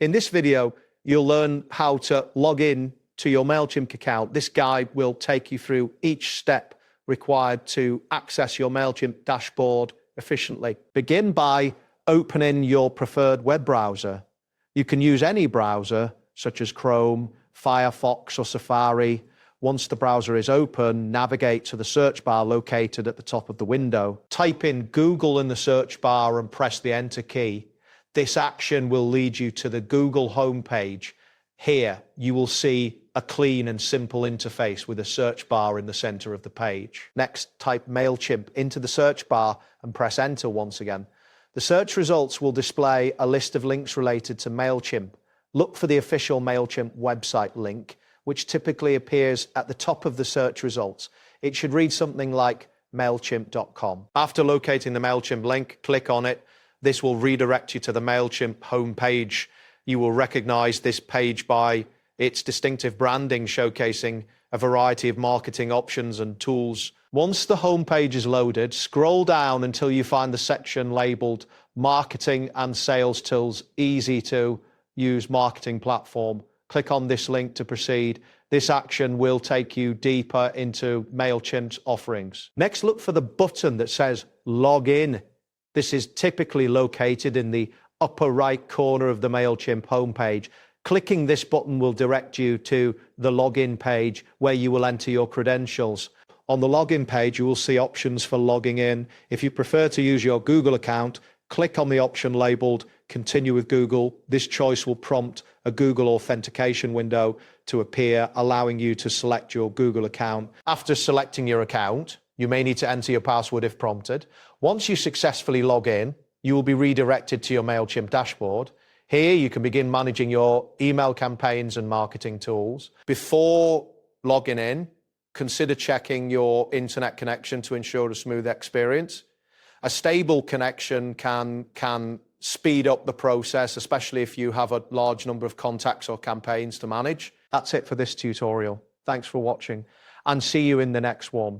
In this video, you'll learn how to log in to your Mailchimp account. This guide will take you through each step required to access your Mailchimp dashboard efficiently. Begin by opening your preferred web browser. You can use any browser, such as Chrome, Firefox, or Safari. Once the browser is open, navigate to the search bar located at the top of the window. Type in Google in the search bar and press the Enter key. This action will lead you to the Google homepage. Here, you will see a clean and simple interface with a search bar in the center of the page. Next, type Mailchimp into the search bar and press Enter once again. The search results will display a list of links related to Mailchimp. Look for the official Mailchimp website link, which typically appears at the top of the search results. It should read something like mailchimp.com. After locating the Mailchimp link, click on it. This will redirect you to the Mailchimp homepage. You will recognize this page by its distinctive branding showcasing a variety of marketing options and tools. Once the homepage is loaded, scroll down until you find the section labeled Marketing and Sales Tools, Easy to Use Marketing Platform. Click on this link to proceed. This action will take you deeper into Mailchimp's offerings. Next, look for the button that says Log In. This is typically located in the upper right corner of the Mailchimp homepage. Clicking this button will direct you to the login page where you will enter your credentials. On the login page, you will see options for logging in. If you prefer to use your Google account, click on the option labeled Continue with Google. This choice will prompt a Google authentication window to appear, allowing you to select your Google account. After selecting your account, you may need to enter your password if prompted. Once you successfully log in, you will be redirected to your Mailchimp dashboard. Here, you can begin managing your email campaigns and marketing tools. Before logging in, consider checking your internet connection to ensure a smooth experience. A stable connection can speed up the process, especially if you have a large number of contacts or campaigns to manage. That's it for this tutorial. Thanks for watching, and see you in the next one.